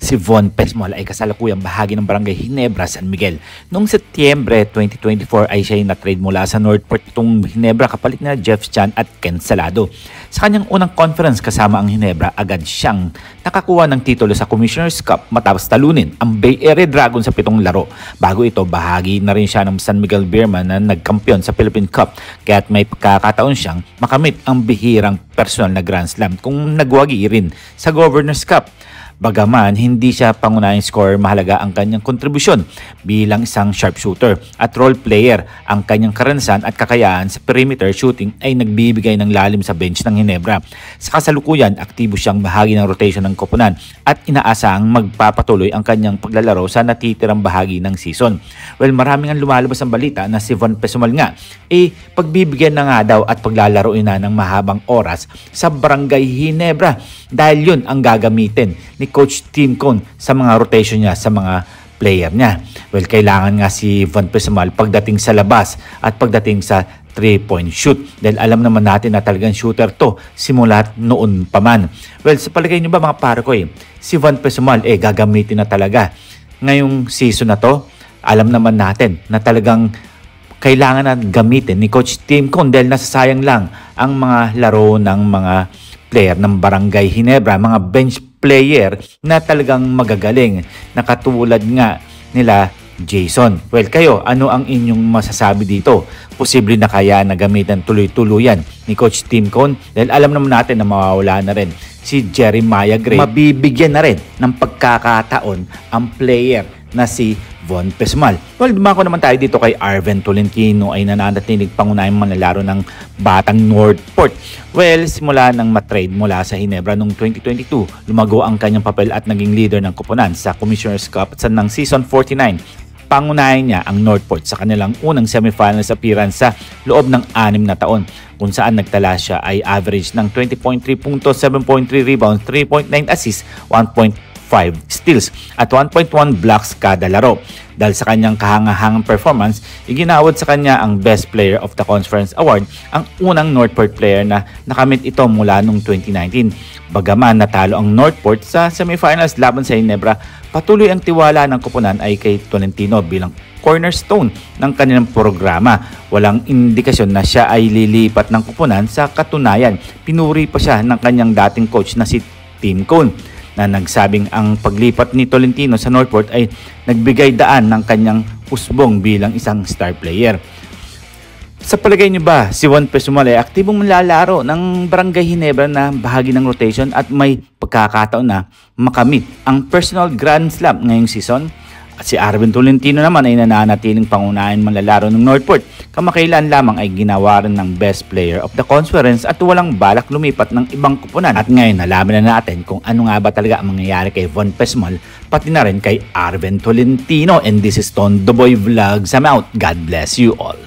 Si Von Pesmol ay kasalukuyang bahagi ng Barangay Ginebra, San Miguel. Noong Setyembre 2024 ay siya na-trade mula sa Northport itong Ginebra kapalit na Jeff Chan at Ken Salado. Sa kanyang unang conference kasama ang Ginebra, agad siyang nakakuha ng titulo sa Commissioner's Cup matapos talunin ang Bay Area Dragon sa 7 laro. Bago ito, bahagi na rin siya ng San Miguel Beerman na nagkampiyon sa Philippine Cup, kaya't may pagkakataon siyang makamit ang bihirang personal na Grand Slam kung nagwagi rin sa Governor's Cup. Bagaman hindi siya pangunahing scorer, mahalaga ang kanyang kontribusyon bilang isang sharpshooter at role player. Ang kanyang karanasan at kakayahan sa perimeter shooting ay nagbibigay ng lalim sa bench ng Ginebra. Sa kasalukuyan, aktibo siyang bahagi ng rotation ng koponan at inaasahang magpapatuloy ang kanyang paglalaro sa natitirang bahagi ng season. Well, maraming ang lumalabas ang balita na si Von Pesmol nga pagbibigyan na nga daw at paglalaroin na ng mahabang oras sa Barangay Ginebra dahil yun ang gagamitin ni Coach Tim Cone sa mga rotation niya sa mga player niya. Well, kailangan nga si Von Pesmol pagdating sa labas at pagdating sa 3-point shoot dahil alam naman natin na talagang shooter to simula noon pa man. Well, sa palagay niyo ba mga pare ko si Von Pesmol gagamitin na talaga ngayong season na to? Alam naman natin na talagang kailangan na gamitin ni Coach Tim Cone dahil nasasayang lang ang mga laro ng mga player ng Barangay Ginebra, mga bench player na talagang magagaling na katulad nga nila Jason. Well, kayo, ano ang inyong masasabi dito? Posible na kaya na gamitan tuloy-tuluyan ni Coach Tim Cone? Dahil alam naman natin na mawawala na rin si Jeremiah Gray. Mabibigyan na rin ng pagkakataon ang player na si Von Pesmol. Well, dumako naman tayo dito kay Arven Tolentino ay nananatiling pangunahing manlalaro ng Batang Northport. Well, simula nang matrade mula sa Ginebra noong 2022, lumago ang kanyang papel at naging leader ng koponan sa Commissioner's Cup at sa ng season 49. Pangunahin niya ang Northport sa kanilang unang semifinals appearance sa loob ng 6 na taon, kung saan nagtala siya ay average ng 20.3 puntos, 7.3 rebounds, 3.9 assists, 1.5 steals at 1.1 blocks kada laro. Dahil sa kanyang kahangahangang performance, iginawad sa kanya ang Best Player of the Conference Award, ang unang Northport player na nakamit ito mula noong 2019. Bagaman natalo ang Northport sa semifinals laban sa Ginebra, patuloy ang tiwala ng koponan ay kay Tolentino bilang cornerstone ng kanilang programa. Walang indikasyon na siya ay lilipat ng koponan. Sa katunayan, pinuri pa siya ng kanyang dating coach na si Tim Cone, na nagsabing ang paglipat ni Tolentino sa Northport ay nagbigay daan ng kanyang husbong bilang isang star player. Sa palagay niyo ba, si Von Pesmol ay aktibong lalaro ng Barangay Ginebra na bahagi ng rotation at may pagkakataon na makamit ang personal Grand Slam ngayong season? At si Arven Tolentino naman ay nananatiling pangunahin manlalaro ng Northport. Kamakailan lamang ay ginawa rin ng Best Player of the Conference at walang balak lumipat ng ibang koponan. At ngayon nalaman na natin kung ano nga ba talaga ang mangyayari kay Von Pesmol pati na rin kay Arven Tolentino. And this is Tondoboy Vlogs. I'm out. God bless you all.